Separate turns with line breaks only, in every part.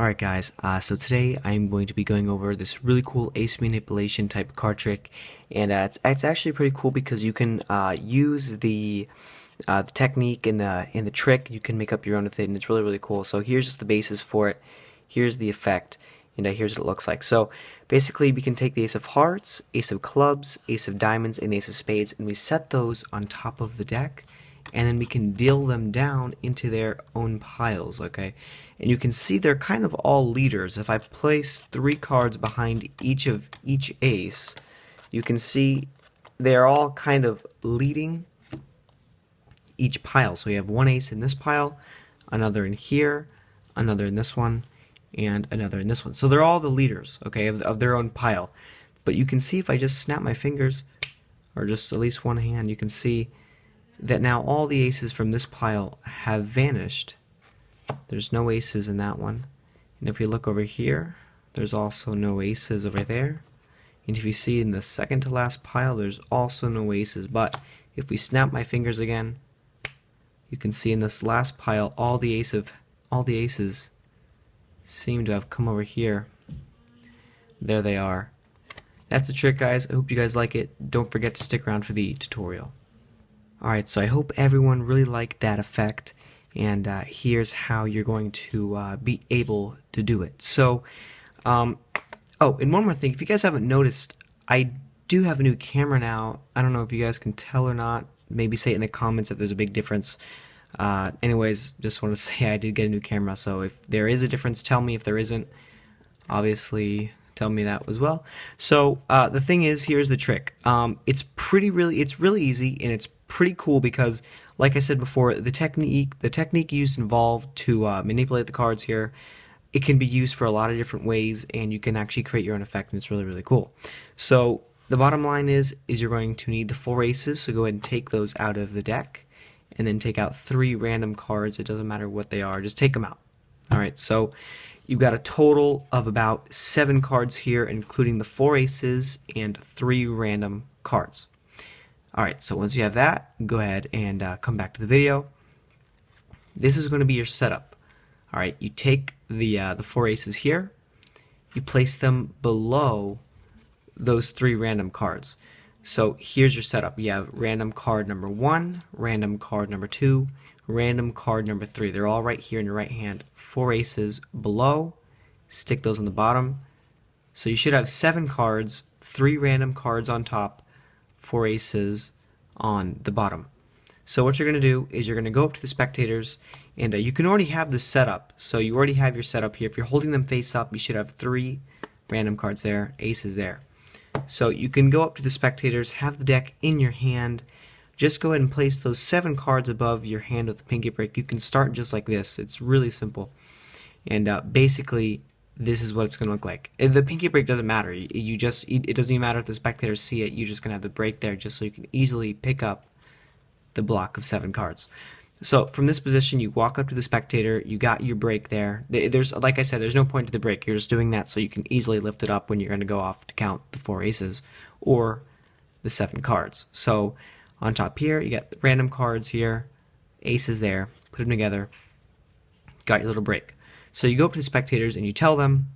Alright guys, so today I'm going to be going over this really cool ace manipulation type card trick, and it's actually pretty cool because you can use the technique in the trick. You can make up your own with it, and it's really cool. So here's just the basis for it. Here's the effect, and here's what it looks like. So basically, we can take the ace of hearts, ace of clubs, ace of diamonds, and ace of spades, and we set those on top of the deck, and then we can deal them down into their own piles, okay? And you can see they're kind of all leaders. If I place 3 cards behind each ace, you can see they're all kind of leading each pile. So you have one ace in this pile, another in here, another in this one, and another in this one. So they're all the leaders, okay, of their own pile. But you can see if I just snap my fingers, or just at least one hand, you can see that now all the aces from this pile have vanished. There's no aces in that one. And if we look over here, there's also no aces over there. And if you see in the second to last pile, there's also no aces. But if we snap my fingers again, you can see in this last pile all the aces seem to have come over here. There they are. That's the trick, guys. I hope you guys like it. Don't forget to stick around for the tutorial. Alright, so I hope everyone really liked that effect, and here's how you're going to be able to do it. So, oh, and one more thing, if you guys haven't noticed, I do have a new camera now. I don't know if you guys can tell or not. Maybe say it in the comments if there's a big difference. Anyways, just want to say I did get a new camera, so if there is a difference, tell me. If there isn't, obviously tell me that as well. So the thing is, here's the trick. It's really easy, and it's pretty cool because, like I said before, the technique used involved to manipulate the cards here, it can be used for a lot of different ways, and you can actually create your own effect, and it's really cool. So the bottom line is you're going to need the 4 aces, so go ahead and take those out of the deck, and then take out 3 random cards. It doesn't matter what they are, just take them out. Alright, so you've got a total of about 7 cards here, including the 4 aces and 3 random cards. Alright, so once you have that, go ahead and come back to the video. This is going to be your setup. Alright, you take the 4 aces here, you place them below those 3 random cards. So here's your setup. You have random card number 1, random card number 2, random card number 3. They're all right here in your right hand. 4 aces below, stick those on the bottom. So you should have 7 cards, 3 random cards on top, 4 aces on the bottom. So what you're going to do is you're going to go up to the spectators, and you can already have this set up. So you already have your setup here. If you're holding them face up, you should have 3 random cards there, aces there. So you can go up to the spectators, have the deck in your hand, just go ahead and place those 7 cards above your hand with the pinky break. You can start just like this. It's really simple. And basically, this is what it's going to look like. The pinky break doesn't matter. It doesn't even matter if the spectators see it. You're just going to have the break there just so you can easily pick up the block of 7 cards. So from this position, you walk up to the spectator. You got your break there. There's, like I said, there's no point to the break. You're just doing that so you can easily lift it up when you're going to go off to count the 4 aces or the 7 cards. So on top here, you got the random cards here, aces there. Put them together. Got your little break. So you go up to the spectators and you tell them,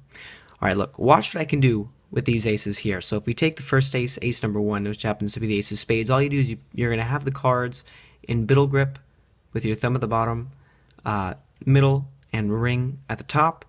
all right, look, watch what I can do with these aces here. So if we take the first ace, ace number 1, which happens to be the ace of spades, all you do is you're going to have the cards in middle grip with your thumb at the bottom, middle, and ring at the top,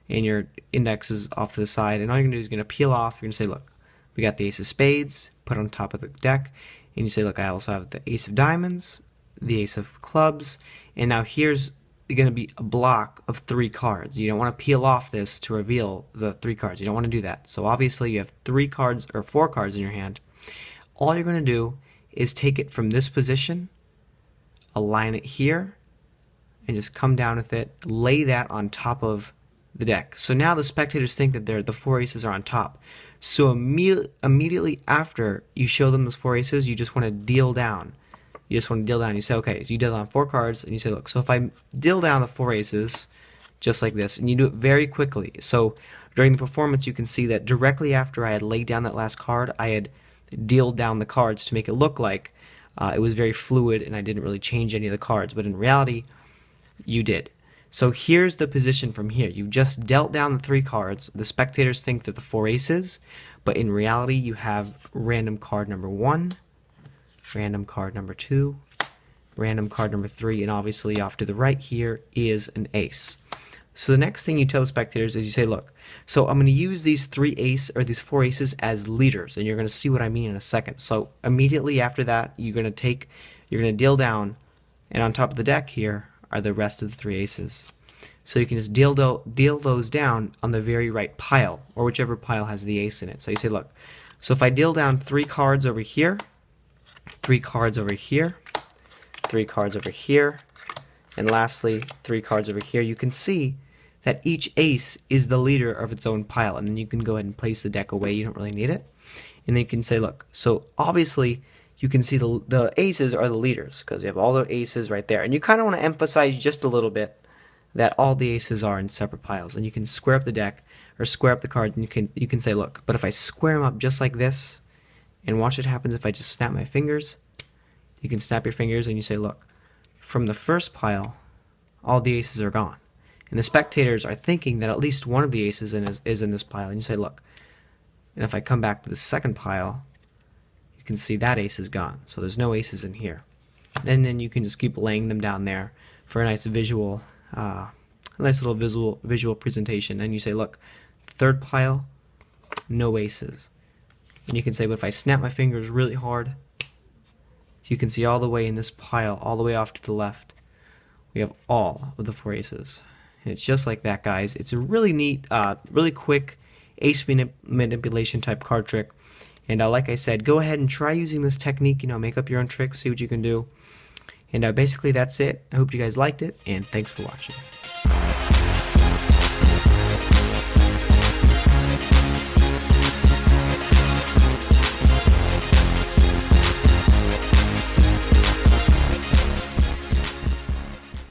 and your index is off to the side. And all you're going to do is you're going to peel off. You're going to say, look, we got the ace of spades, put on top of the deck, and you say, look, I also have the ace of diamonds, the ace of clubs, and now here's going to be a block of 3 cards. You don't want to peel off this to reveal the 3 cards. You don't want to do that. So obviously you have 3 cards or 4 cards in your hand. All you're going to do is take it from this position, align it here, and just come down with it, lay that on top of the deck. So now the spectators think that the 4 aces are on top. So immediately after you show them those 4 aces, you just want to deal down. You just want to deal down. You say, okay, so you deal down 4 cards, and you say, look, so if I deal down the 4 aces, just like this, and you do it very quickly. So during the performance, you can see that directly after I had laid down that last card, I had dealt down the cards to make it look like it was very fluid and I didn't really change any of the cards. But in reality, you did. So here's the position from here. You just dealt down the 3 cards. The spectators think that the 4 aces, but in reality you have random card number 1, random card number 2, random card number 3, and obviously off to the right here is an ace. So the next thing you tell the spectators is you say, look, so I'm going to use these 4 aces as leaders, and you're going to see what I mean in a second. So immediately after that, you're going to deal down, and on top of the deck here are the rest of the 3 aces. So you can just deal those down on the very right pile, or whichever pile has the ace in it. So you say, look, so if I deal down 3 cards over here, 3 cards over here, 3 cards over here, and lastly 3 cards over here, you can see that each ace is the leader of its own pile, and then you can go ahead and place the deck away. You don't really need it. And then you can say, look, so obviously you can see the aces are the leaders because you have all the aces right there, and you kind of want to emphasize just a little bit that all the aces are in separate piles. And you can square up the deck or square up the card, and you can say, look, but if I square them up just like this, and watch what happens if I just snap my fingers. You can snap your fingers and you say, look, from the first pile all the aces are gone, and the spectators are thinking that at least one of the aces is in this pile, and you say, look, and if I come back to the second pile, you can see that ace is gone, so there's no aces in here. And then you can just keep laying them down there for a nice visual, visual presentation. And you say, look, third pile, no aces. And you can say, but if I snap my fingers really hard, you can see all the way in this pile, all the way off to the left, we have all of the 4 aces. And it's just like that, guys. It's a really neat, really quick ace manipulation type card trick. And like I said, go ahead and try using this technique. Make up your own tricks, see what you can do. And basically that's it. I hope you guys liked it, and thanks for watching.